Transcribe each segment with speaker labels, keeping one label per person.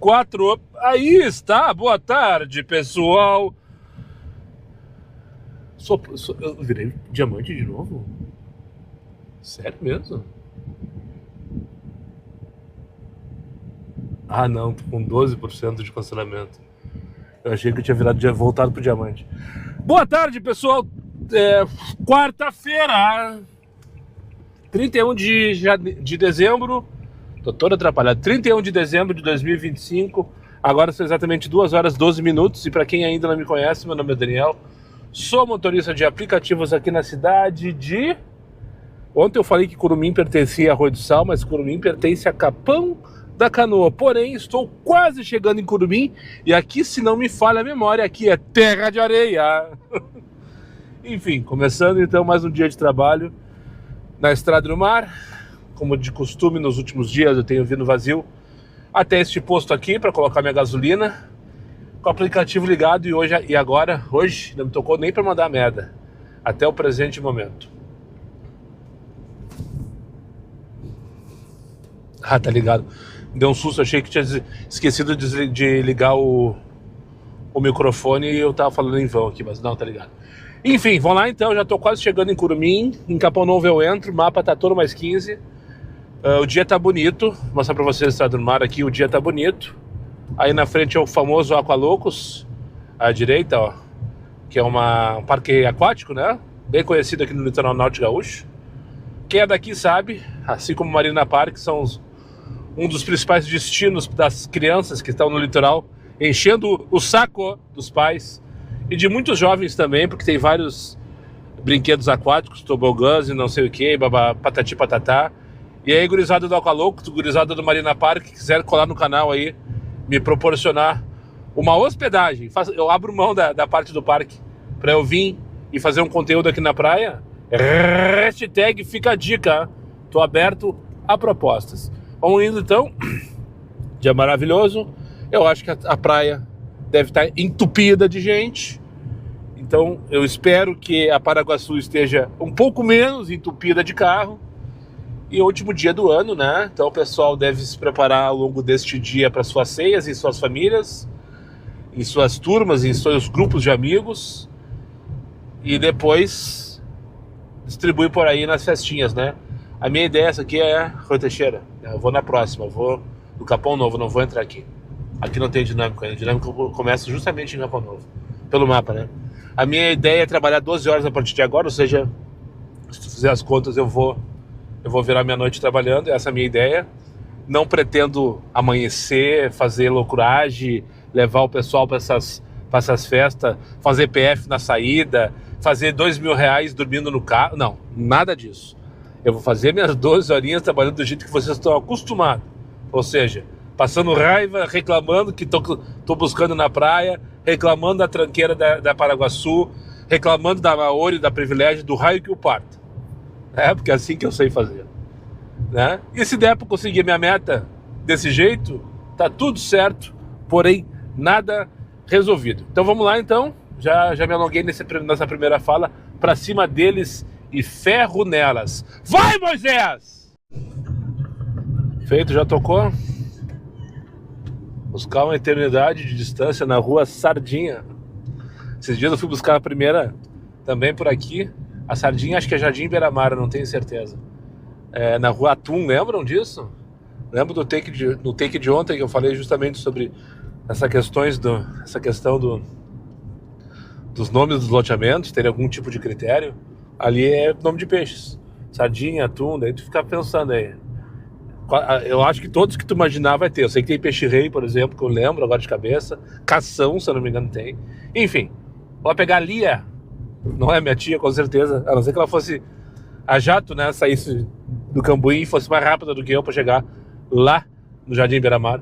Speaker 1: 4. Aí está, boa tarde, pessoal. Eu virei diamante de novo? Sério mesmo? Ah, não, tô com 12% de cancelamento. Eu achei que eu tinha voltado pro diamante. Boa tarde, pessoal. Quarta-feira, 31 de dezembro. Tô todo atrapalhado. 31 de dezembro de 2025. Agora são exatamente 2 horas e 12 minutos. E para quem ainda não me conhece, meu nome é Daniel. Sou motorista de aplicativos aqui na cidade de... Ontem eu falei que Curumim pertencia a Arroio do Sal, mas Curumim pertence a Capão da Canoa. Porém, estou quase chegando em Curumim. E aqui, se não me falha a memória, aqui é terra de areia. Enfim, começando então mais um dia de trabalho na Estrada do Mar. Como de costume, nos últimos dias eu tenho vindo vazio até este posto aqui para colocar minha gasolina, com o aplicativo ligado. E hoje não me tocou nem para mandar merda, até o presente momento. Ah, tá ligado. Deu um susto, achei que tinha esquecido de ligar o microfone e eu tava falando em vão aqui, mas não, tá ligado. Enfim, vamos lá então, já tô quase chegando em Curumim. Em Capão Novo eu entro, o mapa tá todo mais 15. O dia tá bonito, vou mostrar pra vocês a Estrada do Mar aqui, o dia tá bonito. Aí na frente é o famoso Aqualocos, à direita, ó, que é um parque aquático, né? Bem conhecido aqui no litoral norte gaúcho. Quem é daqui sabe, assim como Marina Park, são um dos principais destinos das crianças que estão no litoral, enchendo o saco dos pais e de muitos jovens também, porque tem vários brinquedos aquáticos, tobogãs e não sei o que, patati patatá. E aí, gurizada do Aqualocos, gurizada do Marina Park, que quiser colar no canal aí, me proporcionar uma hospedagem, eu abro mão da parte do parque para eu vir e fazer um conteúdo aqui na praia. Hashtag fica a dica, tô aberto a propostas. Vamos indo então, dia maravilhoso. Eu acho que a praia deve estar entupida de gente, então eu espero que a Paraguaçu esteja um pouco menos entupida de carro. E último dia do ano, né? Então o pessoal deve se preparar ao longo deste dia para suas ceias, em suas famílias, em suas turmas, em seus grupos de amigos. E depois distribui por aí nas festinhas, né? A minha ideia essa aqui é Rui Teixeira. Eu vou na próxima, eu vou no Capão Novo, não vou entrar aqui. Aqui não tem dinâmico ainda. Dinâmico começa justamente em Capão Novo, pelo mapa, né? A minha ideia é trabalhar 12 horas a partir de agora, ou seja, se tu fizer as contas, eu vou virar minha noite trabalhando, essa é a minha ideia. Não pretendo amanhecer, fazer loucuragem, levar o pessoal para essas festas, fazer PF na saída, fazer R$2.000 dormindo no carro. Não, nada disso. Eu vou fazer minhas 12 horinhas trabalhando do jeito que vocês estão acostumados. Ou seja, passando raiva, reclamando que tô buscando na praia, reclamando da tranqueira da Paraguaçu, reclamando da Maori, da privilégio, do raio que o parta. Porque é assim que eu sei fazer, né? E se der para conseguir minha meta desse jeito, tá tudo certo, porém nada resolvido. Então vamos lá então, já me alonguei nessa primeira fala, para cima deles e ferro nelas. Vai, Moisés! Feito, já tocou? Buscar uma eternidade de distância na rua Sardinha. Esses dias eu fui buscar a primeira também por aqui. A Sardinha, acho que é Jardim Beira-Mar, não tenho certeza. Na rua Atum, lembram disso? Lembro do take de ontem que eu falei justamente sobre essa questão dos nomes dos loteamentos, ter algum tipo de critério. Ali é nome de peixes. Sardinha, atum, daí tu fica pensando aí. Eu acho que todos que tu imaginar vai ter. Eu sei que tem peixe-rei, por exemplo, que eu lembro agora de cabeça. Cação, se eu não me engano, tem. Enfim, vou pegar a Lia. Não é minha tia, com certeza. A não ser que ela fosse a jato, né? Saísse do Cambuí e fosse mais rápida do que eu para chegar lá no Jardim Beira-Mar.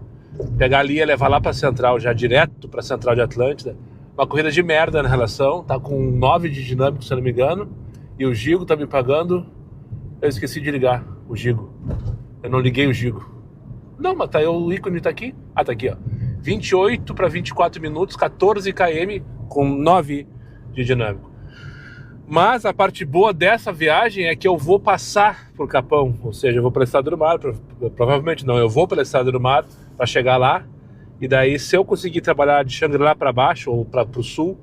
Speaker 1: Pegar ali e levar lá para Central, já direto para Central de Atlântida. Uma corrida de merda na relação. Tá com 9 de dinâmico, se eu não me engano. E o Gigo tá me pagando. Eu esqueci de ligar o Gigo. Eu não liguei o Gigo. Não, mas tá, o ícone tá aqui. Ah, tá aqui, ó. 28 para 24 minutos, 14 km com 9 de dinâmico. Mas a parte boa dessa viagem é que eu vou passar por Capão, ou seja, eu vou para a Estrada do Mar, provavelmente não, eu vou para a Estrada do Mar para chegar lá E daí, se eu conseguir trabalhar de Xangri-Lá para baixo ou para o sul,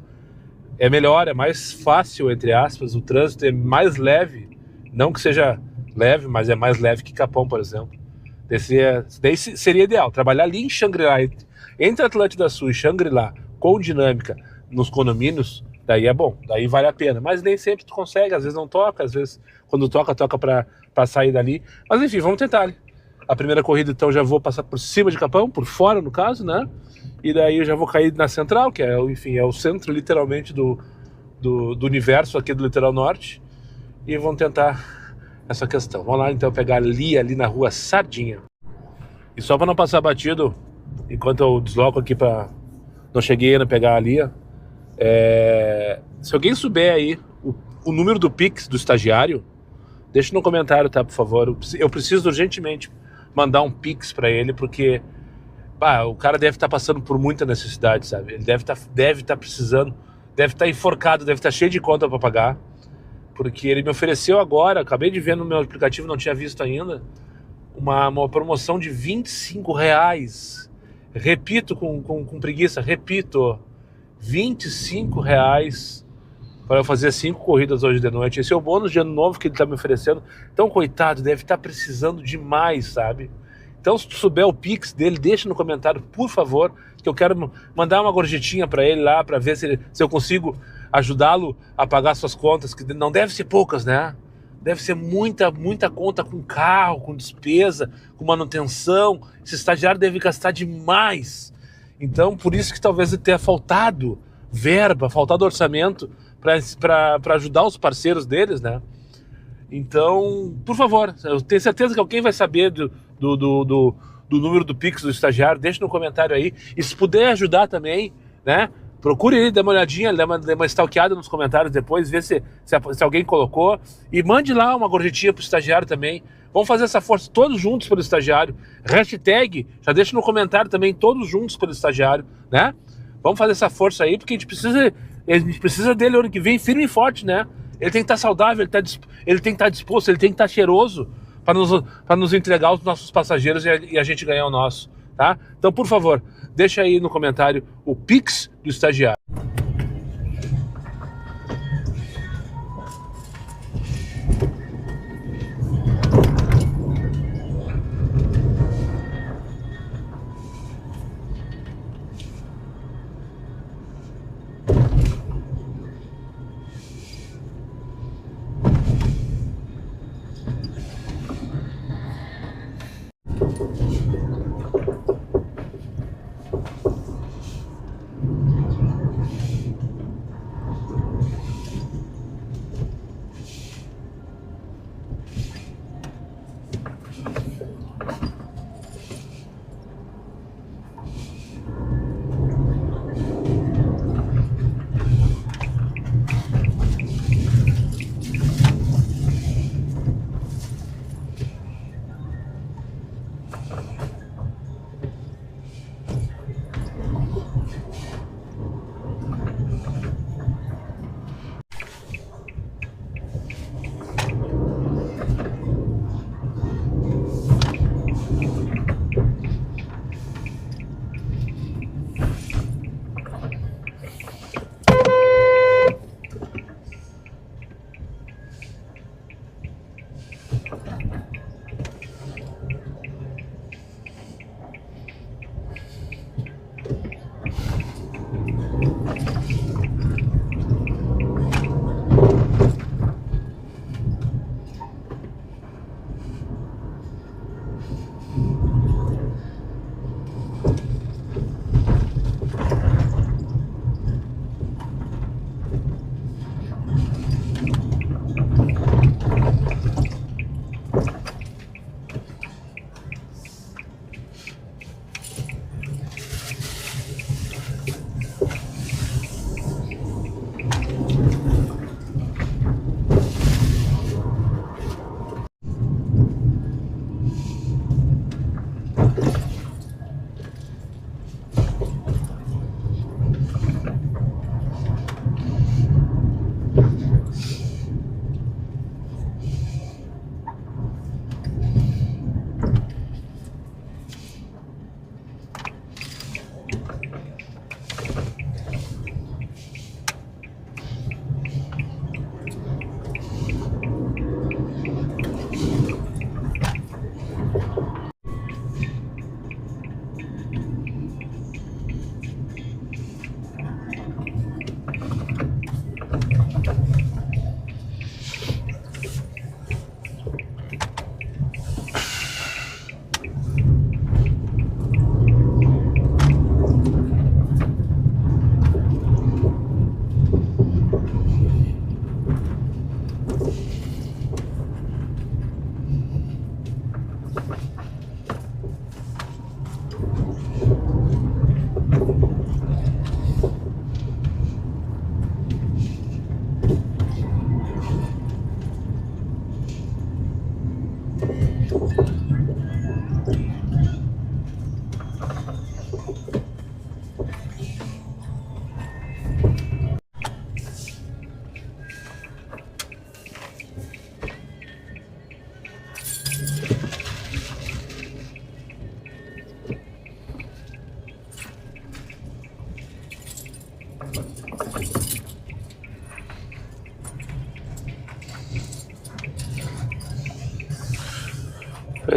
Speaker 1: é melhor, é mais fácil, entre aspas, o trânsito é mais leve. Não que seja leve, mas é mais leve que Capão, por exemplo. Daí seria ideal, trabalhar ali em Xangri-Lá, entre Atlântida Sul e Xangri-Lá, com dinâmica nos condomínios, daí é bom, daí vale a pena. Mas nem sempre tu consegue, às vezes não toca, às vezes quando toca para sair dali. Mas enfim, vamos tentar ali. A primeira corrida, então, já vou passar por cima de Capão, por fora, no caso, né? E daí eu já vou cair na Central, que é, enfim, é o centro, literalmente, do universo aqui do Litoral Norte. E vamos tentar essa questão. Vamos lá, então, pegar ali na rua Sardinha. E só para não passar batido, enquanto eu desloco aqui para... Não cheguei ainda a pegar ali, se alguém souber aí o número do Pix do estagiário, deixa no comentário, tá, por favor. Eu preciso urgentemente mandar um Pix para ele, porque o cara deve estar passando por muita necessidade, sabe? Ele deve estar precisando, deve estar enforcado, deve estar cheio de conta para pagar, porque ele me ofereceu agora, acabei de ver no meu aplicativo, não tinha visto ainda, uma promoção de R$25. Repito com preguiça, repito, R$25 para eu fazer 5 corridas hoje de noite. Esse é o bônus de ano novo que ele está me oferecendo. Então, coitado, deve estar precisando demais, sabe? Então, se tu souber o Pix dele, deixa no comentário, por favor, que eu quero mandar uma gorjetinha para ele lá, para ver se eu consigo ajudá-lo a pagar suas contas, que não deve ser poucas, né? Deve ser muita conta com carro, com despesa, com manutenção. Esse estagiário deve gastar demais. Então, por isso que talvez tenha faltado verba, faltado orçamento para ajudar os parceiros deles, né? Então, por favor, eu tenho certeza que alguém vai saber do número do Pix do estagiário, deixa no comentário aí. E se puder ajudar também, né? Procure ele, dê uma olhadinha, dê uma stalkeada nos comentários depois, vê se alguém colocou. E mande lá uma gorjetinha pro estagiário também. Vamos fazer essa força todos juntos pelo estagiário. Hashtag, já deixa no comentário também, todos juntos pelo estagiário, né? Vamos fazer essa força aí, porque a gente precisa dele ano que vem firme e forte, né? Ele tem que estar saudável, ele tem que estar disposto, ele tem que estar cheiroso para nos entregar os nossos passageiros e a gente ganhar o nosso, tá? Então, por favor, deixa aí no comentário o Pix do estagiário.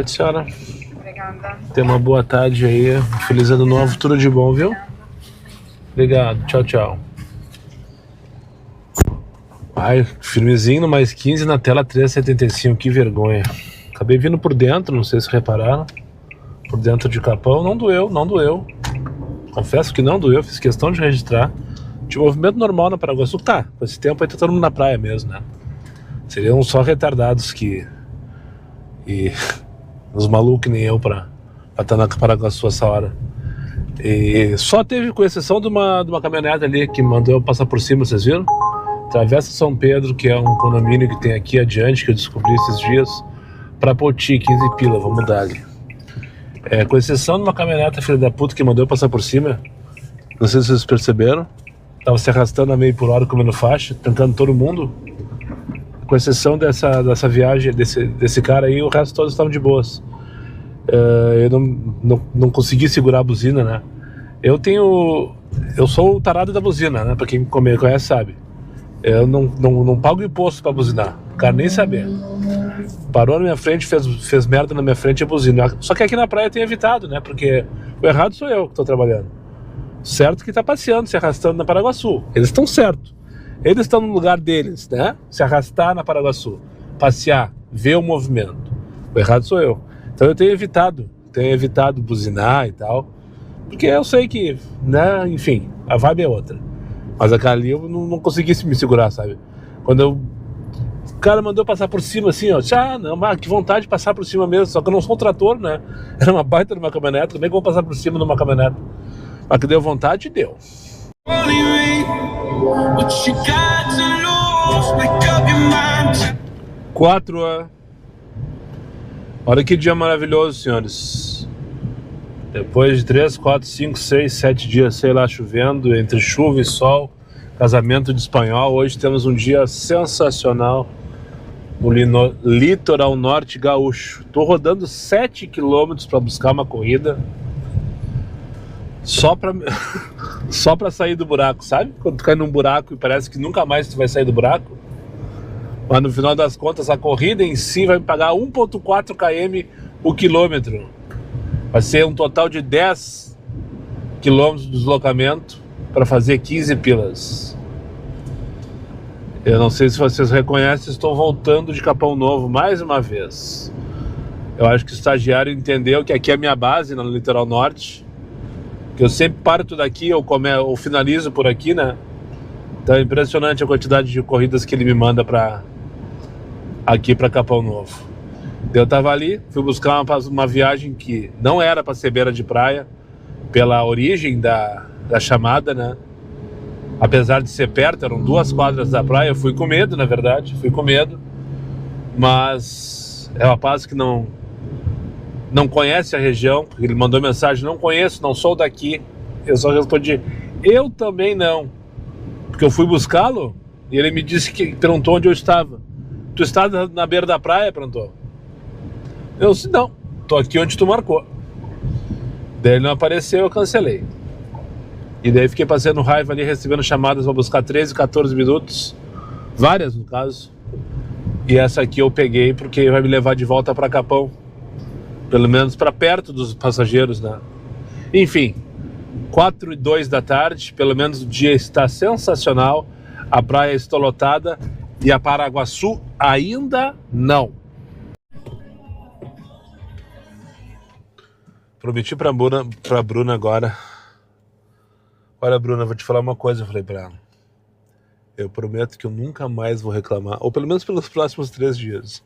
Speaker 1: Certo, senhora.
Speaker 2: Obrigada.
Speaker 1: Tenha uma boa tarde aí. Feliz ano novo, tudo de bom, viu? Obrigado, tchau, tchau. Ai, firmezinho no mais 15 na tela 375, que vergonha. Acabei vindo por dentro, não sei se repararam. Por dentro de Capão, não doeu, não doeu. Confesso que não doeu, fiz questão de registrar. Tinha movimento normal na Paraguaçu, tá. Com esse tempo aí tá todo mundo na praia mesmo, né? Seriam só retardados que... E... Os malucos que nem eu pra estar na Paraguaçu essa hora. E só teve, com exceção de uma caminhonete ali que mandou eu passar por cima, vocês viram? Travessa São Pedro, que é um condomínio que tem aqui adiante, que eu descobri esses dias, pra Poti, 15 pila, vamos dar ali. Com exceção de uma caminhonete, filha da puta, que mandou eu passar por cima, não sei se vocês perceberam, tava se arrastando a meio por hora, comendo faixa, trancando todo mundo. Com exceção dessa viagem, desse cara aí, o resto todos estavam de boas. Eu não consegui segurar a buzina, né? Eu sou o tarado da buzina, né? Pra quem me conhece sabe. Eu não pago imposto pra buzinar, não quero nem saber. Parou na minha frente, fez merda na minha frente e buzina. Só que aqui na praia eu tenho evitado, né? Porque o errado sou eu que tô trabalhando. Certo que tá passeando, se arrastando na Paraguaçu. Eles estão certos. Eles estão no lugar deles, né? Se arrastar na Paraguaçu, passear, ver o movimento. O errado sou eu. Então eu tenho evitado buzinar e tal, porque eu sei que, né, enfim, a vibe é outra. Mas aquela ali eu não consegui me segurar, sabe? Quando o cara mandou passar por cima assim, ó, não, mas que vontade de passar por cima mesmo, só que eu não sou um trator, né? Era uma baita de uma caminhonete, como é que eu vou passar por cima de uma caminhonete? Mas que deu vontade, deu. 4 Olha que dia maravilhoso, senhores. Depois de 3, 4, 5, 6, 7 dias, sei lá, chovendo, entre chuva e sol, casamento de espanhol, hoje temos um dia sensacional no litoral norte gaúcho. Tô rodando 7 quilômetros para buscar uma corrida, só pra sair do buraco, sabe? Quando tu cai num buraco e parece que nunca mais tu vai sair do buraco. Mas no final das contas, a corrida em si vai me pagar 1,4 km o quilômetro. Vai ser um total de 10 quilômetros de deslocamento para fazer 15 pilas. Eu não sei se vocês reconhecem, estou voltando de Capão Novo mais uma vez. Eu acho que o estagiário entendeu que aqui é a minha base, no litoral norte. Que eu sempre parto daqui ou finalizo por aqui, né? Então é impressionante a quantidade de corridas que ele me manda aqui para Capão Novo. Eu tava ali, fui buscar uma viagem que não era para ser beira de praia, pela origem da chamada, né? Apesar de ser perto, eram 2 quadras da praia, eu fui com medo, na verdade, mas é um rapaz que não conhece a região, ele mandou mensagem, não conheço, não sou daqui. Eu só respondi, eu também não, porque eu fui buscá-lo e ele me disse perguntou onde eu estava. Tu está na beira da praia? Perguntou. Eu disse, não, tô aqui onde tu marcou. Daí ele não apareceu, eu cancelei. E daí fiquei passando raiva ali, recebendo chamadas para buscar 13, 14 minutos, várias no caso. E essa aqui eu peguei porque vai me levar de volta para Capão, pelo menos para perto dos passageiros, né? Enfim, 4:02 da tarde, pelo menos o dia está sensacional, a praia está lotada e a Paraguaçu ainda não. Prometi pra Bruna agora. Olha, Bruna, vou te falar uma coisa, eu falei pra ela. Eu prometo que eu nunca mais vou reclamar, ou pelo menos pelos próximos 3 dias.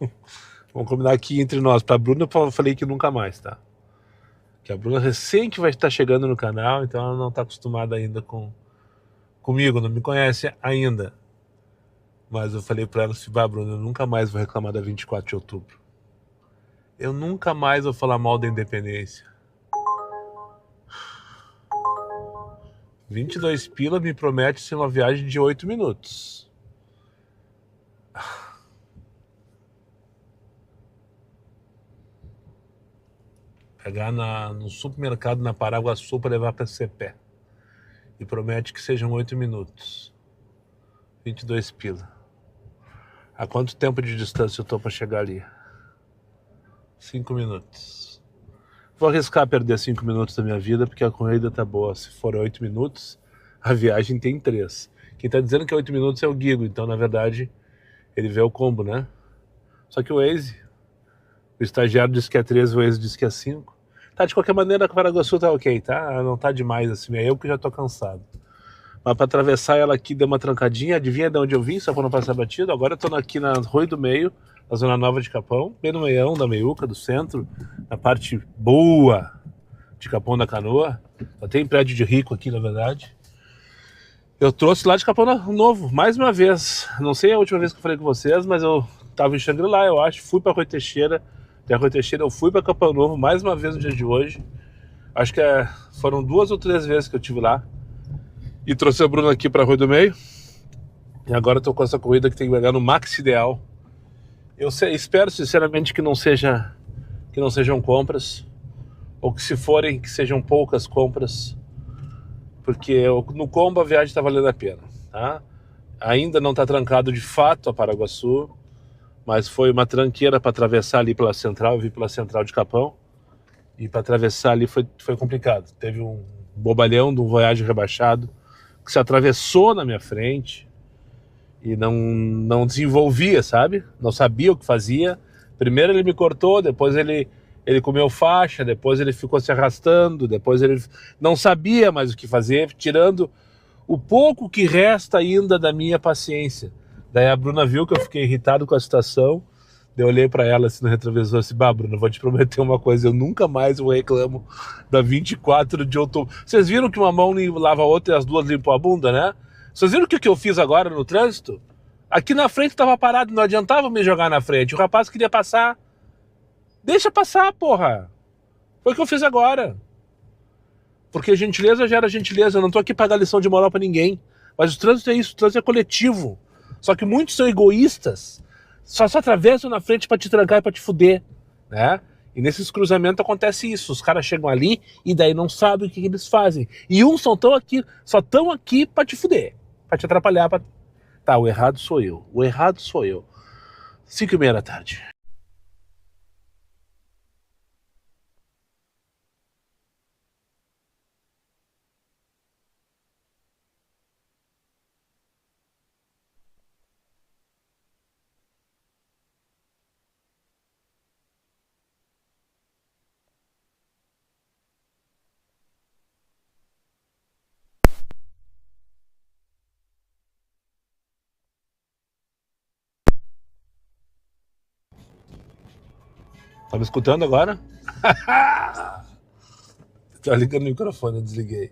Speaker 1: Vamos combinar aqui entre nós. Pra Bruna eu falei que nunca mais, tá? Que a Bruna recém que vai estar chegando no canal, então ela não tá acostumada ainda comigo, não me conhece ainda. Mas eu falei pra ela assim, Bruna, eu nunca mais vou reclamar da 24 de outubro. Eu nunca mais vou falar mal da independência. 22 pila me promete ser uma viagem de 8 minutos. Pegar no supermercado na Paraguaçu para levar para Cepé. E promete que sejam 8 minutos. 22 pila. Há quanto tempo de distância eu tô para chegar ali? 5 minutos. Vou arriscar perder 5 minutos da minha vida, porque a corrida tá boa. Se for 8 minutos, a viagem tem 3. Quem tá dizendo que 8 minutos é o Guigo, então na verdade ele vê o combo, né? Só que o Waze, o estagiário disse que é 3, o Waze disse que é 5. Tá, de qualquer maneira, a Paraguaçu tá ok, tá? Não tá demais assim, é eu que já tô cansado. Mas pra atravessar ela aqui deu uma trancadinha, adivinha de onde eu vim, só pra não passar batido? Agora eu tô aqui na Rua do Meio, na Zona Nova de Capão, bem no meião da meiuca, do centro, na parte boa de Capão da Canoa. Só tem prédio de rico aqui, na verdade. Eu trouxe lá de Capão Novo, mais uma vez. Não sei a última vez que eu falei com vocês, mas eu tava em Xangri-Lá, eu acho. Fui pra Rui Teixeira. Da Rui Teixeira eu fui pra Capão Novo mais uma vez no dia de hoje. Acho que foram 2 ou 3 vezes que eu estive lá. E trouxe a Bruna aqui pra Rua do Meio. E agora eu tô com essa corrida que tem que pegar no Max Ideal. Eu espero sinceramente que não sejam compras. Ou que se forem, que sejam poucas compras. Porque no combo a viagem está valendo a pena, tá? Ainda não está trancado de fato a Paraguaçu, mas foi uma tranqueira para atravessar ali pela central, eu vi pela central de Capão, e para atravessar ali foi complicado. Teve um bobalhão de um Voyage rebaixado que se atravessou na minha frente e não desenvolvia, sabe? Não sabia o que fazia. Primeiro ele me cortou, depois ele comeu faixa, depois ele ficou se arrastando, depois ele não sabia mais o que fazer, tirando o pouco que resta ainda da minha paciência. Daí a Bruna viu que eu fiquei irritado com a situação, daí eu olhei pra ela assim no retrovisor, assim, bah, Bruna, vou te prometer uma coisa, eu nunca mais vou reclamo da 24 de outubro. Vocês viram que uma mão lava a outra e as duas limpam a bunda, né? Vocês viram o que eu fiz agora no trânsito? Aqui na frente tava parado, não adiantava me jogar na frente, o rapaz queria passar. Deixa passar, porra. Foi o que eu fiz agora. Porque gentileza gera gentileza. Eu não tô aqui pra dar lição de moral pra ninguém. Mas o trânsito é isso, o trânsito é coletivo. Só que muitos são egoístas. Só se atravessam na frente pra te trancar e pra te fuder, né? E nesses cruzamentos acontece isso. Os caras chegam ali e daí não sabem o que eles fazem. E uns só estão aqui pra te fuder. Pra te atrapalhar. Tá, o errado sou eu. O errado sou eu. 5:30 da tarde. Tá me escutando agora? Tá ligando o microfone, eu desliguei.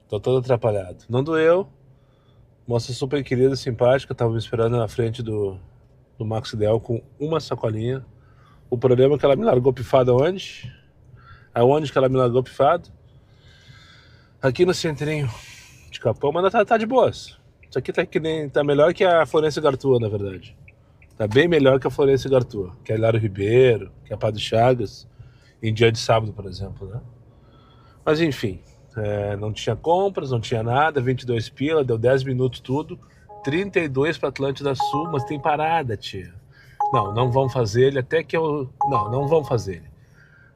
Speaker 1: Tô todo atrapalhado. Não doeu. Moça super querida, simpática. Tava me esperando na frente do Max Ideal com uma sacolinha. O problema é que ela me largou pifado aonde? Aonde que ela me largou pifado? Aqui no centrinho de Capão, mas tá de boas. Isso aqui tá melhor que a Florencio Gartua, na verdade. Tá bem melhor que a Florencio Gartua, que a Hilário Ribeiro, que a Padre Chagas, em dia de sábado, por exemplo, né? Mas enfim, não tinha compras, não tinha nada, 22 pila, deu 10 minutos tudo, 32 para Atlântida Sul, mas tem parada, tia. Não vão fazer ele, até que eu... Não vão fazer ele.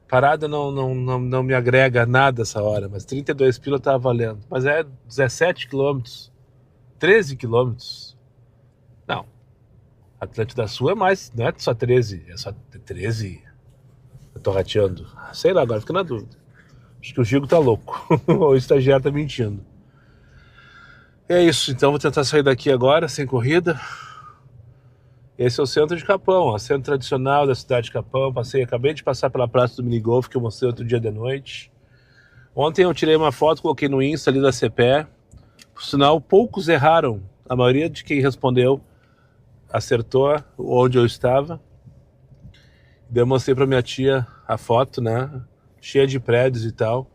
Speaker 1: Parada não me agrega nada essa hora, mas 32 pila tá valendo. Mas é 17 quilômetros, 13 quilômetros. Não, Atlântida Sul é mais, não é só 13, é só 13. Eu tô rateando. Sei lá, agora fico na dúvida. Acho que o Gigo tá louco. Ou o estagiário tá mentindo. É isso, então vou tentar sair daqui agora, sem corrida. Esse é o centro de Capão, o centro tradicional da cidade de Capão. Acabei de passar pela praça do minigolf, que eu mostrei outro dia de noite. Ontem eu tirei uma foto, coloquei no Insta ali da CPE. Por sinal, poucos erraram. A maioria de quem respondeu acertou onde eu estava. Daí eu mostrei pra minha tia a foto, né? Cheia de prédios e tal.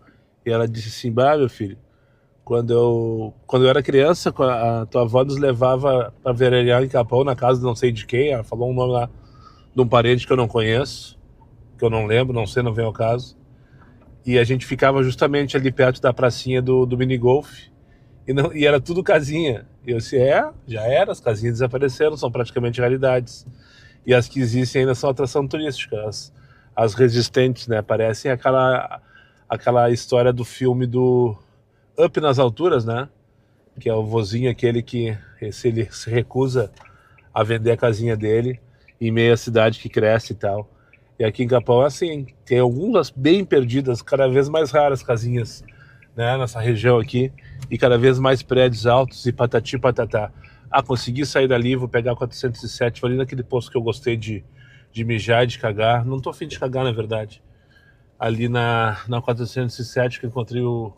Speaker 1: E ela disse assim, bah, meu filho, quando eu era criança, a tua avó nos levava pra verejar em Capão, na casa de não sei de quem. Ela falou um nome lá de um parente que eu não conheço, que eu não lembro, não sei, não vem ao caso. E a gente ficava justamente ali perto da pracinha do minigolf. E era tudo casinha. E eu disse, já era, as casinhas desapareceram, são praticamente raridades. E as que existem ainda são atração turística, as resistentes, né? Parecem aquela história do filme do Up nas Alturas, né? Que é o vozinho aquele que ele se recusa a vender a casinha dele em meio à cidade que cresce e tal. E aqui em Capão é assim, tem algumas bem perdidas, cada vez mais raras casinhas, né, nessa região aqui, e cada vez mais prédios altos e patati patatá. Ah, consegui sair dali, vou pegar a 407, vou ali naquele posto que eu gostei de mijar e de cagar. Não tô afim de cagar, na verdade. Ali na 407 que eu encontrei o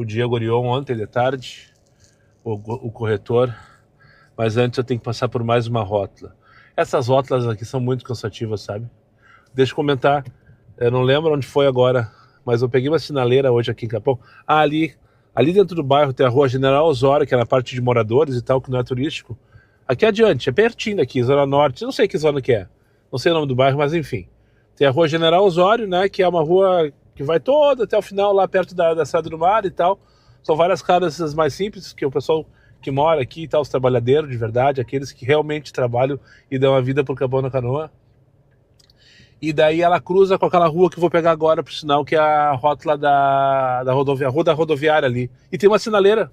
Speaker 1: Diego Orion ontem de tarde, o corretor. Mas antes eu tenho que passar por mais uma rótula. Essas rótulas aqui são muito cansativas, sabe? Deixa eu comentar, eu não lembro onde foi agora, mas eu peguei uma sinaleira hoje aqui em Capão. Ah, ali dentro do bairro tem a rua General Osório, que é na parte de moradores e tal, que não é turístico. Aqui adiante, é pertinho daqui, Zona Norte, não sei que zona que é. Não sei o nome do bairro, mas enfim. Tem a rua General Osório, né, que é uma rua que vai toda até o final, lá perto da Estrada do Mar e tal. São várias casas mais simples, que o pessoal que mora aqui e tal, os trabalhadeiros de verdade, aqueles que realmente trabalham e dão a vida por Capão da Canoa. E daí ela cruza com aquela rua que eu vou pegar agora, por sinal, que é a rótula da rua da rodoviária ali. E tem uma sinaleira.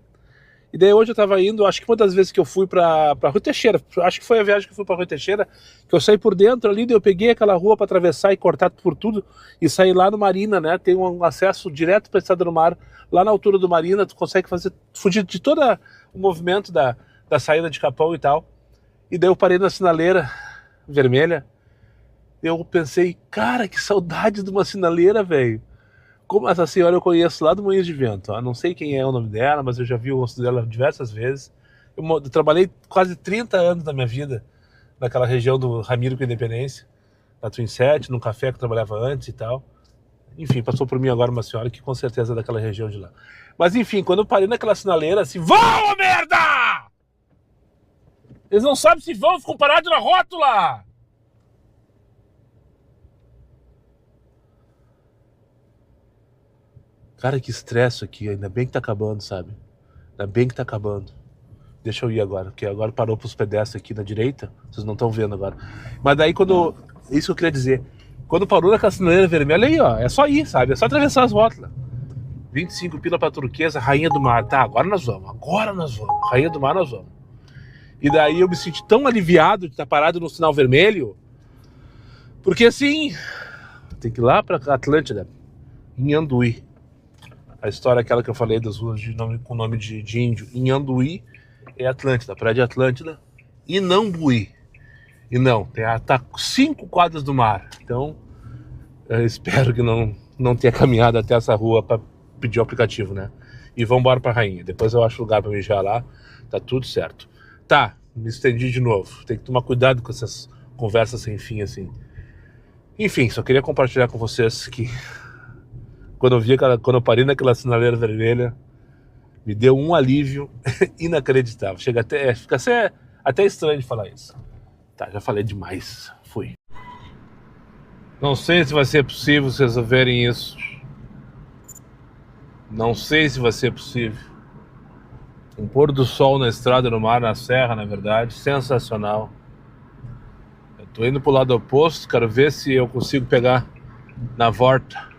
Speaker 1: E daí hoje eu tava indo, acho que uma das vezes que eu fui pra Rua Teixeira, acho que foi a viagem que eu fui pra Rua Teixeira, que eu saí por dentro ali, daí eu peguei aquela rua pra atravessar e cortar por tudo, e sair lá no Marina, né? Tem um acesso direto pra Estrada do Mar, lá na altura do Marina, tu consegue fugir de todo o movimento da saída de Capão e tal. E daí eu parei na sinaleira vermelha, eu pensei, cara, que saudade de uma sinaleira, velho. Como essa senhora eu conheço lá do Moinhos de Vento. Eu não sei quem é o nome dela, mas eu já vi o rosto dela diversas vezes. Eu trabalhei quase 30 anos da minha vida naquela região do Ramiro com Independência, na Twin 7, num café que eu trabalhava antes e tal. Enfim, passou por mim agora uma senhora que com certeza é daquela região de lá. Mas enfim, quando eu parei naquela sinaleira, assim, vão, merda! Eles não sabem se vão, ficam parados na rótula! Cara, que estresse aqui, ainda bem que tá acabando, sabe? Ainda bem que tá acabando. Deixa eu ir agora, porque agora parou pros pedestres aqui na direita, vocês não estão vendo agora. Mas daí quando... Isso que eu queria dizer. Quando parou na sinaleira vermelha, aí ó, é só ir, sabe? É só atravessar as rótulas. 25 pila pra Turquesa, Rainha do Mar. Tá, agora nós vamos. Rainha do Mar nós vamos. E daí eu me senti tão aliviado de estar parado no sinal vermelho, porque assim, tem que ir lá pra Atlântida, em Anduí. A história é aquela que eu falei das ruas com nome de índio. Em Anduí é Atlântida, Praia de Atlântida. E Nambuí. E não, tá 5 quadras do mar. Então, eu espero que não tenha caminhado até essa rua para pedir o aplicativo, né? E vamos embora pra Rainha. Depois eu acho lugar para mijar lá. Tá tudo certo. Tá, me estendi de novo. Tem que tomar cuidado com essas conversas sem fim, assim. Enfim, só queria compartilhar com vocês que quando eu parei naquela sinaleira vermelha, me deu um alívio inacreditável. Fica até estranho de falar isso. Tá, já falei demais. Fui. Não sei se vai ser possível vocês resolverem isso. Não sei se vai ser possível. Um pôr do sol na estrada, no mar, na serra, na verdade. Sensacional. Eu tô indo pro lado oposto, quero ver se eu consigo pegar na volta.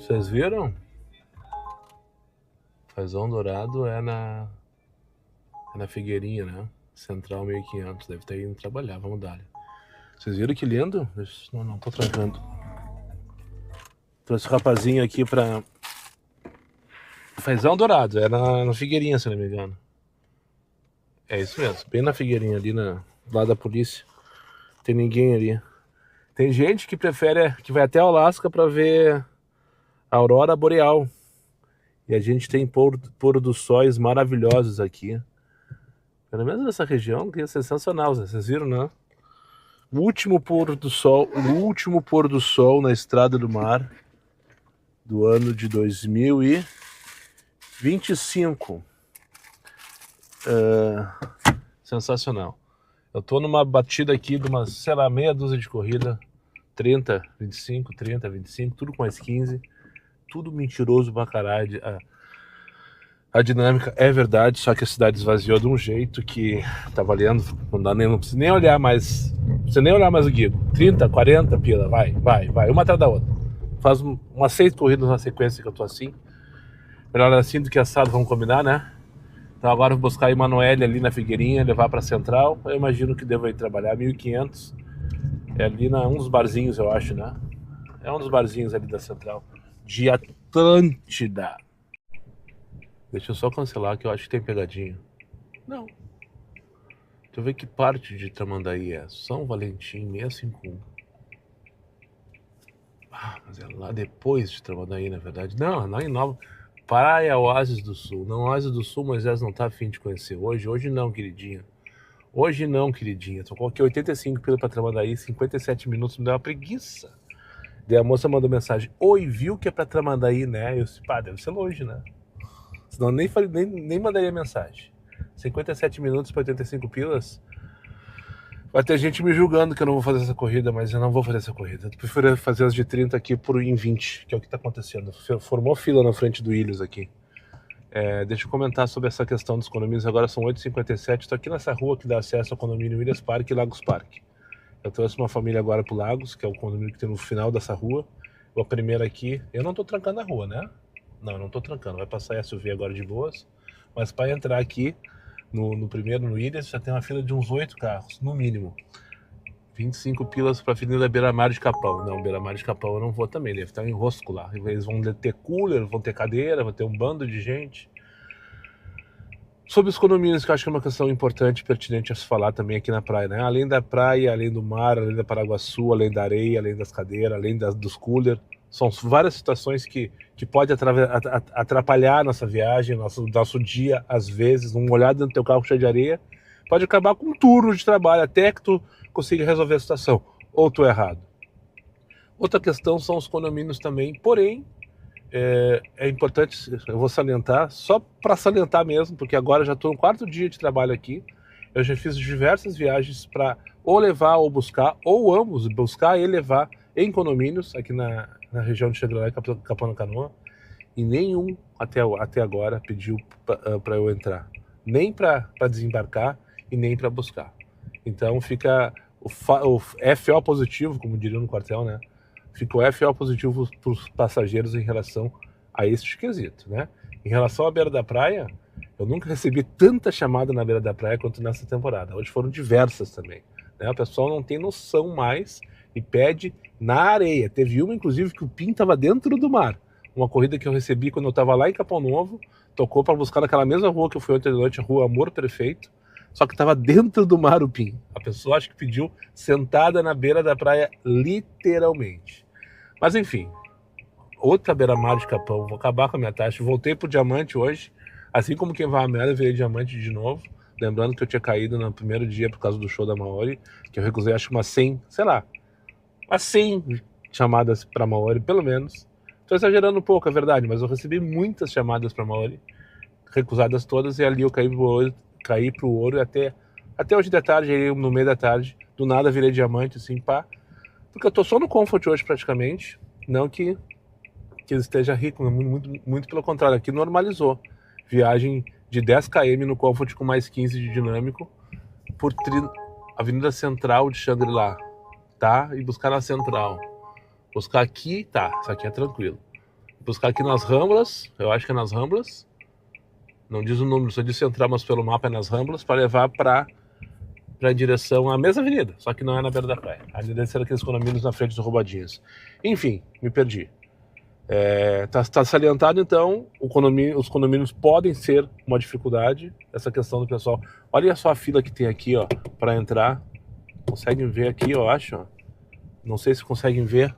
Speaker 1: Vocês viram? Fazão Dourado é na Figueirinha, né? Central 1500, deve estar indo trabalhar, vamos dar. Vocês viram que lindo? Não tô trancando. Trouxe o rapazinho aqui pra... Fazão Dourado, é na Figueirinha, se não me engano. É isso mesmo, bem na Figueirinha, ali lá da polícia. Tem ninguém ali. Tem gente que prefere, que vai até o Alasca pra ver a aurora boreal. E a gente tem pôr dos sóis maravilhosos aqui. Pelo menos nessa região, que é sensacional, vocês viram, né? O último pôr do sol na Estrada do Mar do ano de 2025. Sensacional. Eu tô numa batida aqui de umas, sei lá, meia dúzia de corrida. 30, 25, 30, 25, tudo com mais 15. Tudo mentiroso pra caralho. A dinâmica é verdade, só que a cidade esvaziou de um jeito que tá valendo. Não precisa nem olhar mais. Não precisa nem olhar mais o guigo. 30, 40 pila, vai, uma atrás da outra. Faz umas 6 corridas na sequência que eu tô assim. Melhor assim do que assado, vamos combinar, né? Então agora eu vou buscar a Emanuele ali na Figueirinha, levar pra Central. Eu imagino que devo ir trabalhar 1500. É ali um dos barzinhos, eu acho, né? É um dos barzinhos ali da Central. De Atlântida. Deixa eu só cancelar que eu acho que tem pegadinha. Não. Deixa eu ver que parte de Tramandaí é. São Valentim 651. Mas é lá depois de Tramandaí, na verdade. Não, lá em Nova... Praia Oásis do Sul. Não, Oásis do Sul, Moisés não tá afim de conhecer hoje. Hoje não, queridinha. Hoje não, queridinha. Tô coloquei 85 pila pra Tramandaí, 57 minutos, me deu uma preguiça. Daí a moça mandou mensagem: oi, viu que é pra Tramandaí, né? Eu disse, pá, deve ser longe, né? Senão nem mandaria mensagem. 57 minutos para 85 pilas. Vai ter gente me julgando que eu não vou fazer essa corrida, mas eu não vou fazer essa corrida. Eu prefiro fazer as de 30 aqui em 20, que é o que tá acontecendo. Formou fila na frente do Ilhos aqui. Deixa eu comentar sobre essa questão dos condomínios. Agora são 8h57. Estou aqui nessa rua que dá acesso ao condomínio Williams Park e Lagos Park. Eu trouxe uma família agora pro Lagos, que é o condomínio que tem no final dessa rua. A primeira aqui. Eu não tô trancando a rua, né? Não tô trancando. Vai passar SUV agora de boas. Mas para entrar aqui no primeiro, no Williams, já tem uma fila de uns 8 carros, no mínimo. 25 pilas para a Avenida Beira-Mar de Capão. Não, Beira-Mar de Capão eu não vou também, deve estar em rosco lá. Eles vão ter cooler, vão ter cadeira, vão ter um bando de gente. Sobre os condomínios, que eu acho que é uma questão importante, pertinente a se falar também aqui na praia, né? Além da praia, além do mar, além da Paraguaçu, além da areia, além das cadeiras, além dos coolers, são várias situações que pode atrapalhar a nossa viagem, nosso dia, às vezes. Uma olhada no teu carro cheio de areia pode acabar com um turno de trabalho até que tu consiga resolver a situação, ou tu é errado. Outra questão são os condomínios também, porém, é importante, eu vou salientar, só para salientar mesmo, porque agora já estou no 4º dia de trabalho aqui. Eu já fiz diversas viagens para ou levar ou buscar, ou ambos, buscar e levar em condomínios aqui na região de Xangri-Lá e Capão da Canoa, e nenhum até agora pediu para eu entrar, nem para desembarcar e nem para buscar. Então fica o FO positivo, como diriam no quartel, né? Fica o FO positivo para os passageiros em relação a este quesito, né? Em relação à beira da praia, eu nunca recebi tanta chamada na beira da praia quanto nessa temporada. Hoje foram diversas também, né? O pessoal não tem noção mais e pede na areia. Teve uma, inclusive, que o PIN estava dentro do mar. Uma corrida que eu recebi quando eu estava lá em Capão Novo, tocou para buscar naquela mesma rua que eu fui ontem de noite, a Rua Amor Perfeito, só que estava dentro do mar o PIN. A pessoa acho que pediu sentada na beira da praia, literalmente. Mas enfim, outra beira-mar de Capão, vou acabar com a minha taxa. Voltei pro Diamante hoje, assim como quem vai a Mera, virei Diamante de novo. Lembrando que eu tinha caído no primeiro dia por causa do show da Maori, que eu recusei acho que umas 100, sei lá, umas 100 chamadas para Maori, pelo menos. Estou exagerando um pouco, é verdade, mas eu recebi muitas chamadas para Maori, recusadas todas, e ali eu caí pro ouro e até hoje de tarde, no meio da tarde, do nada virei Diamante, assim, pá. Porque eu tô só no Comfort hoje praticamente, não que esteja rico, muito pelo contrário, aqui normalizou. Viagem de 10 km no Comfort com mais 15 de dinâmico por Avenida Central de Xangri-Lá, tá? E buscar na Central. Buscar aqui, tá, isso aqui é tranquilo. buscar aqui nas Ramblas, eu acho que é nas Ramblas. Não diz o número, só diz central, mas pelo mapa é nas Ramblas, para levar para em direção à mesma avenida, só que não é na beira da praia. A avenida será aqueles condomínios na frente dos Roubadinhas. Enfim, me perdi. Tá salientado, então, os condomínios podem ser uma dificuldade, essa questão do pessoal. Olha só a fila que tem aqui, ó, para entrar. Conseguem ver aqui, eu acho. Ó. Não sei se conseguem ver.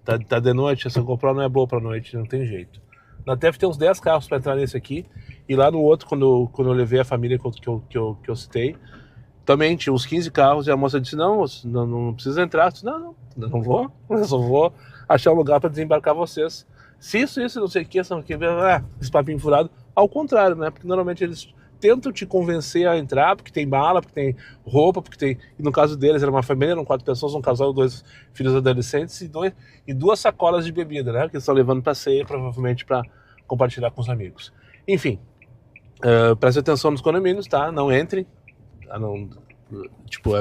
Speaker 1: Tá de noite, essa GoPro não é boa pra noite, não tem jeito. Na TEF tem uns 10 carros para entrar nesse aqui. E lá no outro, quando eu levei a família que eu citei, também tinha uns 15 carros e a moça disse, não precisa entrar. Eu disse, não vou, eu só vou achar um lugar para desembarcar vocês. Se isso, não sei o que, esse papinho furado. Ao contrário, né? Porque normalmente eles tentam te convencer a entrar, porque tem mala, porque tem roupa, porque tem... E no caso deles, era uma família, eram 4 pessoas, um casal, 2 filhos adolescentes e 2 sacolas de bebida, né? Que eles estão levando para ceia, provavelmente para compartilhar com os amigos. Enfim, preste atenção nos condomínios, tá? Não entrem. Tipo,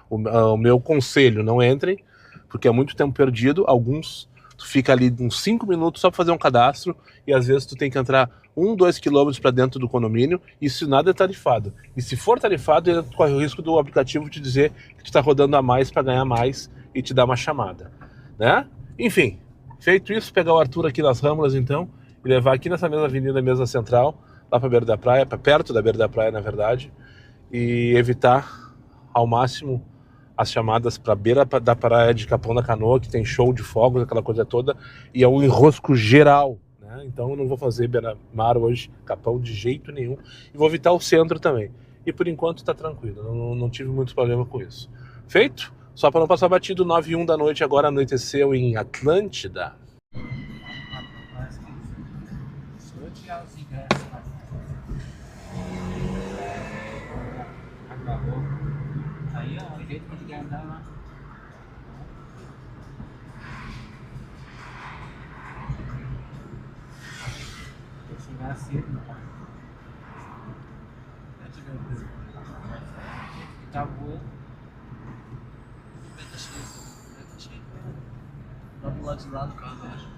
Speaker 1: o meu conselho, não entrem, porque é muito tempo perdido. Alguns tu fica ali uns 5 minutos só para fazer um cadastro e às vezes tu tem que entrar 1-2 quilômetros para dentro do condomínio, e isso nada é tarifado. E se for tarifado, tu corre o risco do aplicativo te dizer que tu está rodando a mais para ganhar mais e te dar uma chamada, né? Enfim, feito isso, pegar o Arthur aqui nas Ramblas então e levar aqui nessa mesma avenida, mesma central, lá para beira da praia, para perto da beira da praia, na verdade, e evitar ao máximo as chamadas para beira da praia de Capão da Canoa, que tem show de fogos, aquela coisa toda, e é um enrosco geral, né? Então eu não vou fazer beira-mar hoje, Capão de jeito nenhum, e vou evitar o centro também. E por enquanto tá tranquilo, não tive muitos problemas com isso. Feito? Só para não passar batido, 9h01 da noite, agora anoiteceu em Atlântida.
Speaker 2: Aí é o jeito que ele quer andar lá. Tem que chegar cedo, né? Tá voando.
Speaker 3: Tá cheio. Dá pro lado de lá do carro, eu acho.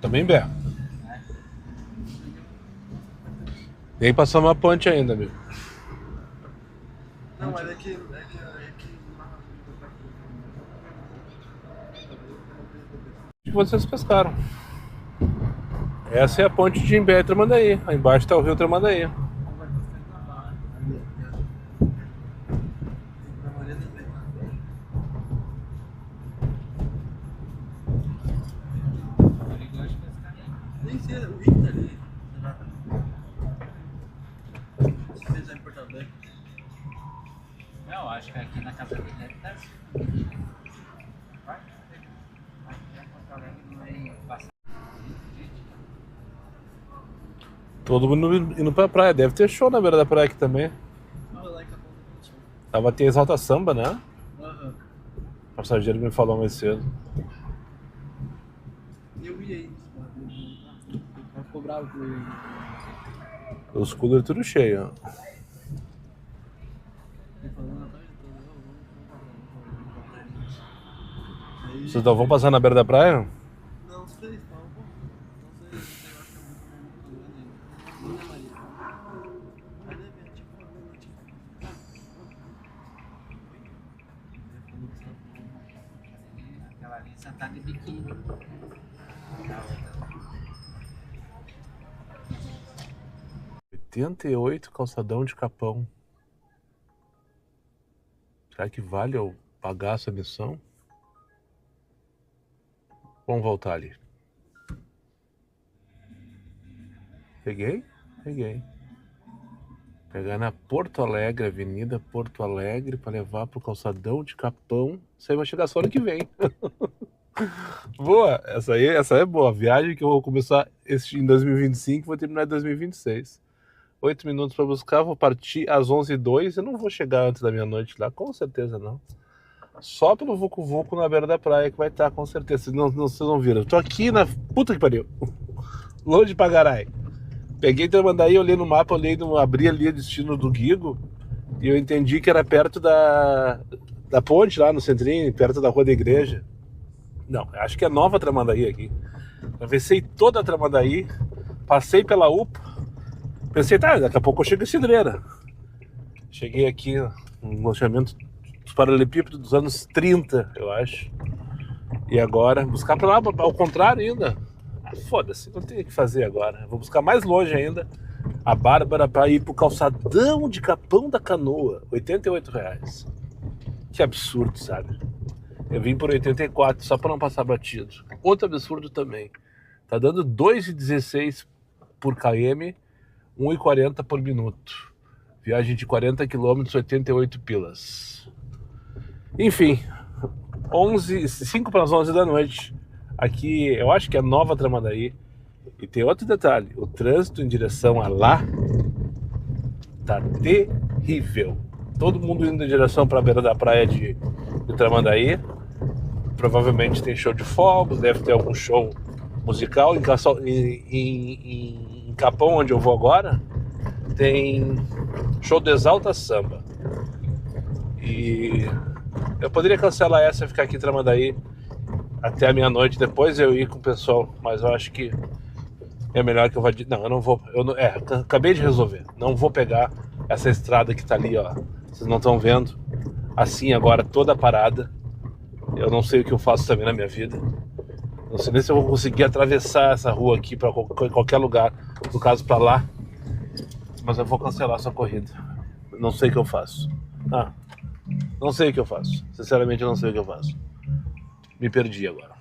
Speaker 1: Também bem. E aí passar uma ponte ainda, amigo.
Speaker 3: Não, mas é que
Speaker 1: O que vocês pescaram? Essa é a ponte de Imbé e Tramandaí. Aí embaixo está o rio Tramandaí.
Speaker 3: nem sei, o Rick tá ali. Você fez em Porto Alegre?
Speaker 2: Não, acho que aqui na casa dele deve estar assim. Vai Porto Alegre não vai passar.
Speaker 1: Todo mundo indo pra praia. Deve ter show na beira da praia aqui também.
Speaker 3: Não, lá em Capão do Sul.
Speaker 1: Tava ter Exalta Samba, né?
Speaker 3: Aham.
Speaker 1: O passageiro me falou mais cedo.
Speaker 3: Eu ia aí. O cara ficou bravo com ele.
Speaker 1: Os coolers tudo cheio. Ó.
Speaker 3: Ele falou na tarde toda. Aí...
Speaker 1: Vocês não vão passar na beira da praia?
Speaker 3: Não sei, tá bom. Não sei, eu acho que é muito grande. Não é Maria. Mas deve ver, tipo,
Speaker 2: Aquela ali só tá de biquíni.
Speaker 1: 88 calçadão de Capão. Será que vale eu pagar essa missão? Vamos voltar ali. Peguei? Peguei. Pegar na Porto Alegre, Avenida Porto Alegre, para levar pro calçadão de Capão. Isso aí vai chegar só ano que vem. Boa! Essa é boa. A viagem que eu vou começar em 2025 e vou terminar em 2026. 8 minutos para buscar, vou partir às 11h02. Eu não vou chegar antes da meia-noite lá, com certeza não. Só pelo Vucu Vucu na beira da praia que vai estar, com certeza. Vocês não viram. Eu tô aqui na puta que pariu. Longe de Pagarai. Peguei Tramandaí, olhei no mapa, abri ali o destino do Guigo e eu entendi que era perto da ponte lá no centrinho, perto da rua da igreja. Não, acho que é Nova Tramandaí aqui. Atravessei toda a Tramandaí, passei pela UPA, pensei, tá, daqui a pouco eu chego em Cidreira. Cheguei aqui no loteamento dos paralelepípedos dos anos 30, eu acho. E agora, buscar pra lá, ao contrário ainda. Foda-se, não tem o que fazer agora. Vou buscar mais longe ainda a Bárbara para ir pro calçadão de Capão da Canoa, R$88. Que absurdo, sabe? Eu vim por 84 só para não passar batido. Outro absurdo também. Tá dando 2,16 por km, 1,40 por minuto. Viagem de 40 km, 88 pilas. Enfim, 5 para as 11 da noite. Aqui, eu acho que é Nova Tramandaí. E tem outro detalhe, o trânsito em direção a lá tá terrível. Todo mundo indo em direção para a beira da praia de Tramandaí. Provavelmente tem show de fogos, deve ter algum show musical. Em Capão, onde eu vou agora, tem show do Exalta Samba. E eu poderia cancelar essa e ficar aqui em Tramandaí até a meia-noite, depois eu ir com o pessoal, mas eu acho que é melhor que eu vá... Não, eu não vou... acabei de resolver. Não vou pegar essa estrada que tá ali, ó. Vocês não estão vendo. Assim agora, toda parada. Eu não sei o que eu faço também na minha vida. Não sei nem se eu vou conseguir atravessar essa rua aqui para qualquer lugar. No caso, para lá. Mas eu vou cancelar essa corrida. Não sei o que eu faço. Não sei o que eu faço. Sinceramente, eu não sei o que eu faço. Me perdi agora.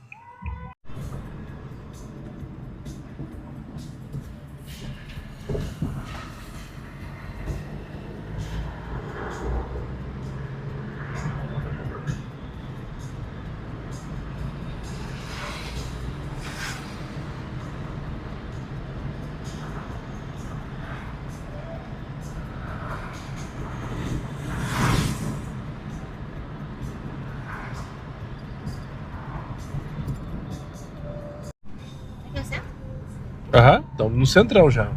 Speaker 1: Aham, estamos no centrão já.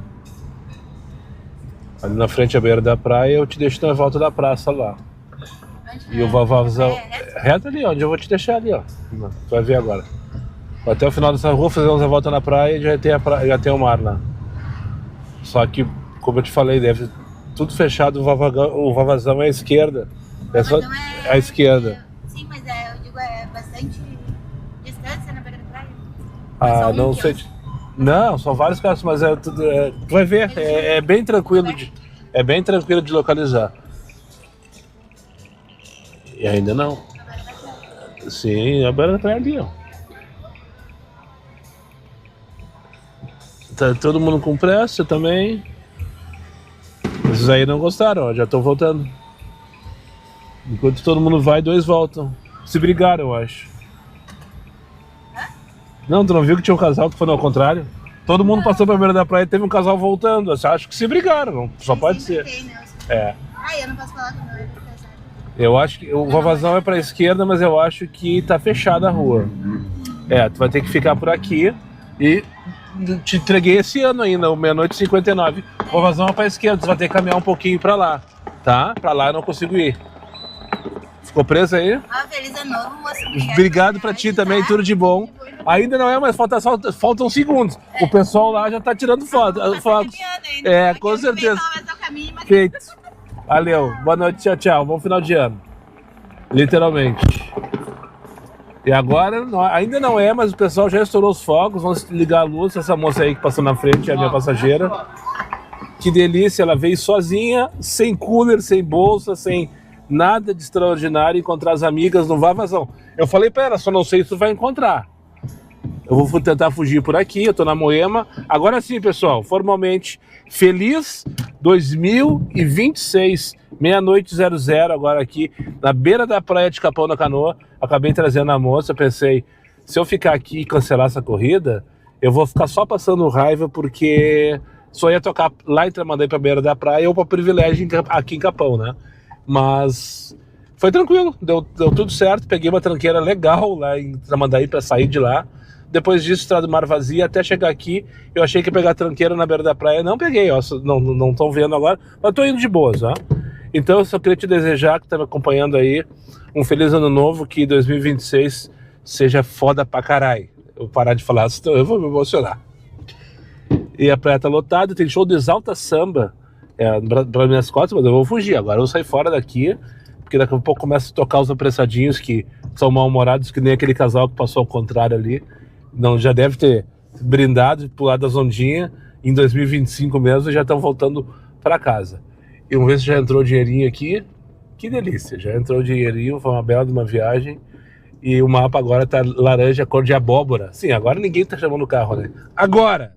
Speaker 1: Ali na frente à beira da praia, eu te deixo na volta da praça lá. E o Vavazão... Reto ali, onde eu vou te deixar ali, ó. Tu vai ver agora. Até o final dessa rua, fazemos a volta na praia e já tem o mar lá. Só que, como eu te falei, deve tudo fechado, o Vavazão é à esquerda. É só à esquerda.
Speaker 4: Sim, mas eu digo, é bastante distância na beira da praia.
Speaker 1: Não sei... Não, são vários casos, mas tu vai ver, é bem tranquilo de localizar. E ainda não. Sim, a beira da praia ali, ó. Tá todo mundo com pressa também. Esses aí não gostaram, ó, já estão voltando. Enquanto todo mundo vai, dois voltam. Se brigaram, eu acho. Não, tu não viu que tinha um casal que foi ao contrário? Todo mundo passou pra beira da praia e teve um casal voltando. Eu acho que se brigaram, não, só pode ser.
Speaker 4: Eu não posso falar com o meu casado.
Speaker 1: Eu acho que o Vavazão é pra esquerda, mas eu acho que tá fechada a rua. Tu vai ter que ficar por aqui e te entreguei esse ano ainda, meia-noite 59. O Vavazão é pra esquerda, você vai ter que caminhar um pouquinho pra lá, tá? Pra lá eu não consigo ir. Ficou preso aí?
Speaker 4: Feliz ano novo, moço.
Speaker 1: Obrigado pra ti também, tudo de bom. Ainda não é, mas faltam segundos. O pessoal lá já tá tirando fotos. Com certeza. Feito. Valeu, boa noite, tchau, tchau. Bom final de ano. Literalmente. E agora, ainda não é, mas o pessoal já estourou os fogos. Vamos ligar a luz. Essa moça aí que passou na frente é a minha passageira. Que delícia, ela veio sozinha, sem cooler, sem bolsa, sem nada de extraordinário, encontrar as amigas no Vavazão. Eu falei pra ela, só não sei se tu vai encontrar. Eu vou tentar fugir por aqui, eu tô na Moema. Agora sim, pessoal, formalmente, feliz 2026, meia-noite 00, agora aqui, na beira da praia de Capão da Canoa. Acabei trazendo a moça, pensei, se eu ficar aqui e cancelar essa corrida, eu vou ficar só passando raiva, porque só ia tocar lá em Tramandaí pra beira da praia ou pra Privilégio aqui em Capão, né? Mas foi tranquilo, deu tudo certo. Peguei uma tranqueira legal lá em Tramandaí pra sair de lá. Depois disso, estrada do mar vazia, até chegar aqui, eu achei que ia pegar a tranqueira na beira da praia. Não peguei, ó, não estão vendo agora, mas tô indo de boas, ó. Então eu só queria te desejar, que tá me acompanhando aí, um feliz ano novo, que 2026 seja foda pra caralho. Eu vou parar de falar, senão eu vou me emocionar. E a praia tá lotada, tem show do Exalta Samba para minhas costas, mas eu vou fugir. Agora eu vou sair fora daqui, porque daqui a pouco começa a tocar os apressadinhos que são mal-humorados, que nem aquele casal que passou ao contrário ali. Não, já deve ter brindado, pulado das ondinhas. Em 2025 mesmo, já estão voltando para casa. E vamos ver se já entrou dinheirinho aqui. Que delícia, já entrou dinheirinho, foi uma bela de uma viagem. E o mapa agora tá laranja, cor de abóbora. Sim, agora ninguém tá chamando o carro, né? Agora!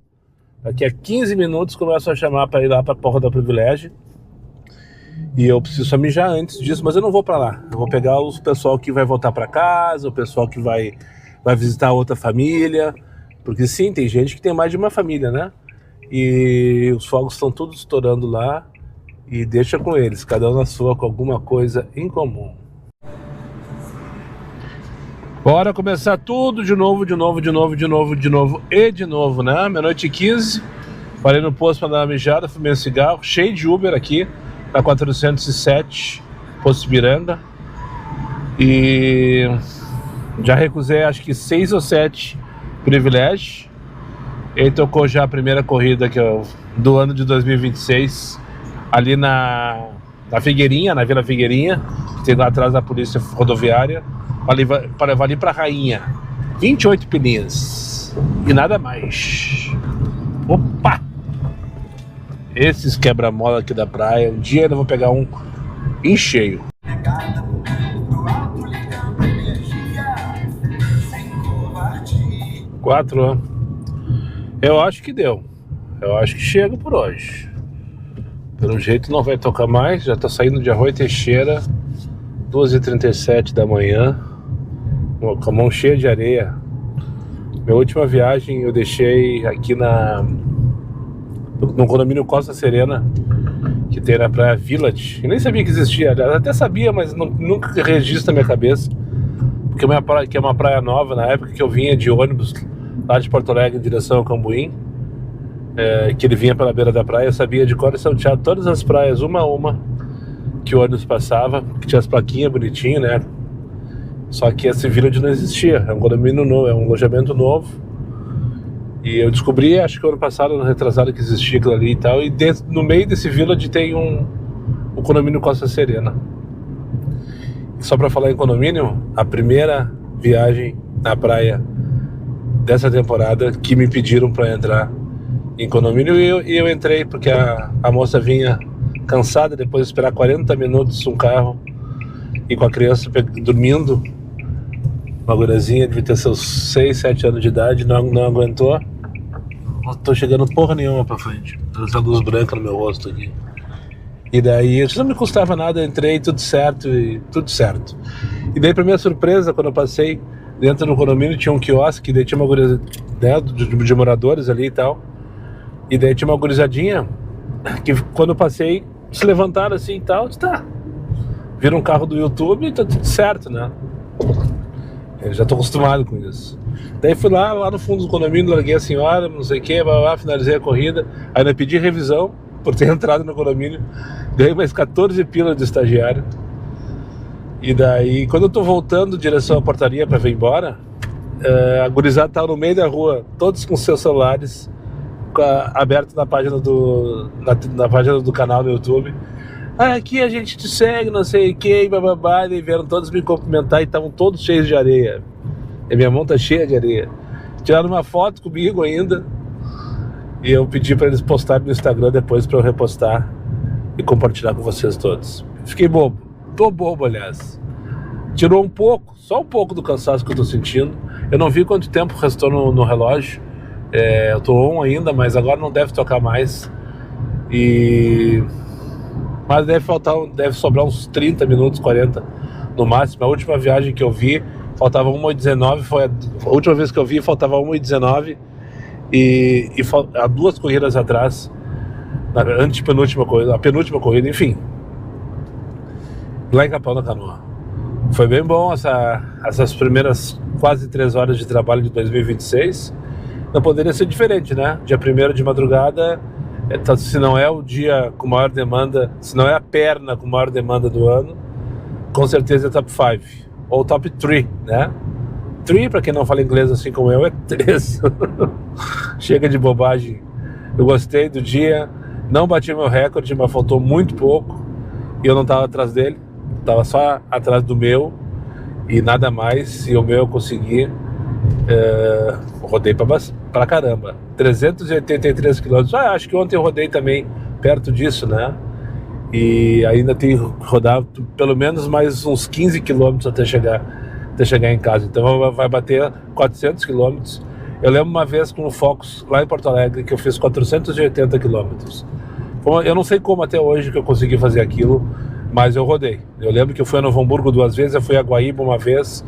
Speaker 1: Daqui a 15 minutos começam a chamar para ir lá pra Porra da Privilégio. E eu preciso só mijar antes disso, mas eu não vou para lá. Eu vou pegar o pessoal que vai voltar para casa, o pessoal que vai visitar outra família. Porque sim, tem gente que tem mais de uma família, né? E os fogos estão todos estourando lá. E deixa com eles, cada um na sua, com alguma coisa em comum. Bora começar tudo de novo, né? Meia-noite e 15. Parei no posto para dar uma mijada, fumei um cigarro, cheio de Uber aqui, na 407, Posto Miranda. E já recusei acho que 6 ou 7 privilégios. Ele tocou já a primeira corrida do ano de 2026. Ali na Figueirinha, na Vila Figueirinha, que tem lá atrás da polícia rodoviária, para levar ali para Rainha. 28 pilinhas. E nada mais. Opa! Esses quebra-mola aqui da praia, um dia eu vou pegar um em cheio. 4 anos. Eu acho que deu. Eu acho que chega por hoje. Pelo jeito não vai tocar mais. Já tá saindo de Arroio Teixeira, 2h37 da manhã, com a mão cheia de areia. Minha última viagem eu deixei aqui no condomínio Costa Serena, que tem na praia Village. Eu nem sabia que existia, aliás, até sabia, mas nunca registro na minha cabeça. Porque é uma praia nova, na época que eu vinha de ônibus lá de Porto Alegre em direção ao Cambuim, que ele vinha pela beira da praia, eu sabia de cor e salteado todas as praias, uma a uma, que o ônibus passava, que tinha as plaquinhas bonitinhas, né? Só que esse Village não existia, é um condomínio novo, é um alojamento novo. E eu descobri, acho que ano passado, no retrasado, que existia aquilo ali e tal. E no meio desse Village tem o condomínio Costa Serena. Só pra falar em condomínio, a primeira viagem na praia dessa temporada que me pediram pra entrar em condomínio, e eu entrei porque a moça vinha cansada depois de esperar 40 minutos um carro e com a criança dormindo, uma guriazinha, devia ter seus 6, 7 anos de idade, não aguentou. Não tô chegando porra nenhuma pra frente, essa luz branca no meu rosto aqui. E daí, isso não me custava nada, entrei, tudo certo. E daí, pra minha surpresa, quando eu passei dentro do condomínio, tinha um quiosque, daí tinha uma gurizadinha, né, de moradores ali e tal. E daí tinha uma gurizadinha que, quando eu passei, se levantaram assim e tal, tá. Viram um carro do YouTube e tá tudo certo, né? Eu já tô acostumado com isso. Daí fui lá no fundo do condomínio, larguei a senhora, não sei o que, finalizei a corrida. Ainda pedi revisão por ter entrado no condomínio. Ganhei mais 14 pila de estagiário. E daí, quando eu tô voltando em direção à portaria pra vir embora, a gurizada tava no meio da rua, todos com seus celulares aberto na página na página do canal do YouTube. Aqui a gente te segue, não sei o que, bababá. E vieram todos me cumprimentar e estavam todos cheios de areia. E minha mão tá cheia de areia. Tiraram uma foto comigo ainda. E eu pedi para eles postarem no Instagram depois para eu repostar e compartilhar com vocês todos. Fiquei bobo. Tô bobo, aliás. Tirou um pouco, só um pouco do cansaço que eu tô sentindo. Eu não vi quanto tempo restou no relógio. Eu tô on ainda, mas agora não deve tocar mais. Mas deve sobrar uns 30 minutos, 40 no máximo. A última viagem que eu vi, faltava 1h19, foi a última vez que eu vi, faltava 1h19 e há 2 corridas atrás, a penúltima corrida, enfim, lá em Capão da Canoa. Foi bem bom essas primeiras quase 3 horas de trabalho de 2026. Não poderia ser diferente, né? Dia 1º de madrugada Se não é o dia com maior demanda, se não é a perna com maior demanda do ano, com certeza é top 5 ou top 3, né? 3, para quem não fala inglês assim como eu, é 3. Chega de bobagem. Eu gostei do dia, não bati meu recorde, mas faltou muito pouco e eu não estava atrás dele, estava só atrás do meu e nada mais. E o meu eu consegui, rodei pra caramba, 383 quilômetros. Acho que ontem eu rodei também perto disso, né? E ainda tenho que rodar pelo menos mais uns 15 quilômetros até chegar em casa. Então vai bater 400 quilômetros. Eu lembro uma vez com o Focus lá em Porto Alegre que eu fiz 480 quilômetros. Eu não sei como até hoje que eu consegui fazer aquilo, mas eu rodei. Eu lembro que eu fui a Novo Hamburgo 2 vezes, eu fui a Guaíba uma vez.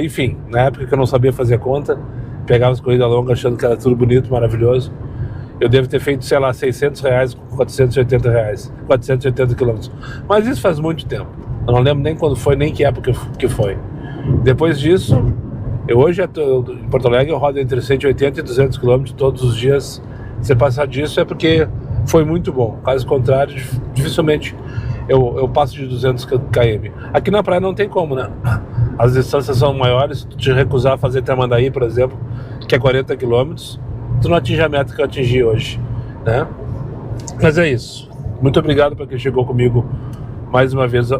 Speaker 1: Enfim, na época que eu não sabia fazer conta, pegava as corridas longas achando que era tudo bonito, maravilhoso. Eu devo ter feito, sei lá, R$600 com 480 quilômetros. Mas isso faz muito tempo. Eu não lembro nem quando foi, nem que época que foi. Depois disso, hoje em Porto Alegre eu rodo entre 180 e 200 quilômetros todos os dias. Se passar disso é porque foi muito bom. Caso contrário, dificilmente eu passo de 200 km. Aqui na praia não tem como, né? As distâncias são maiores. Se tu te recusar a fazer Tramandaí, por exemplo, que é 40 km, tu não atinge a meta que eu atingi hoje, né? Mas é isso. Muito obrigado para quem chegou comigo mais uma vez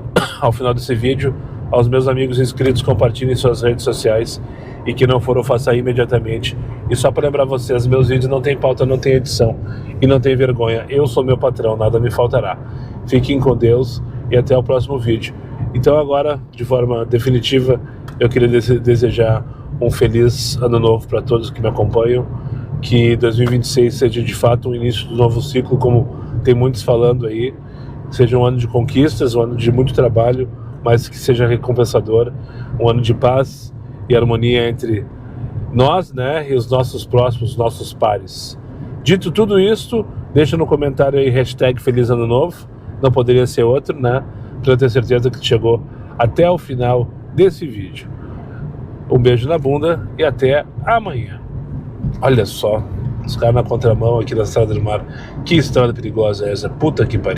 Speaker 1: ao final desse vídeo. Aos meus amigos inscritos, compartilhem suas redes sociais, e que não foram, faça imediatamente. E só para lembrar vocês, meus vídeos não tem pauta, não tem edição e não tem vergonha. Eu sou meu patrão, nada me faltará. Fiquem com Deus e até o próximo vídeo. Então agora, de forma definitiva, eu queria desejar um feliz ano novo para todos que me acompanham. Que 2026 seja de fato o início do novo ciclo, como tem muitos falando aí. Seja um ano de conquistas, um ano de muito trabalho, mas que seja recompensador, um ano de paz e harmonia entre nós, né, e os nossos próximos, nossos pares. Dito tudo isto, deixa no comentário aí #Feliz Ano Novo, não poderia ser outro, né, para eu ter certeza que chegou até o final desse vídeo. Um beijo na bunda e até amanhã. Olha só, os caras na contramão aqui da Estrada do Mar. Que estrada perigosa é essa? Puta que pariu.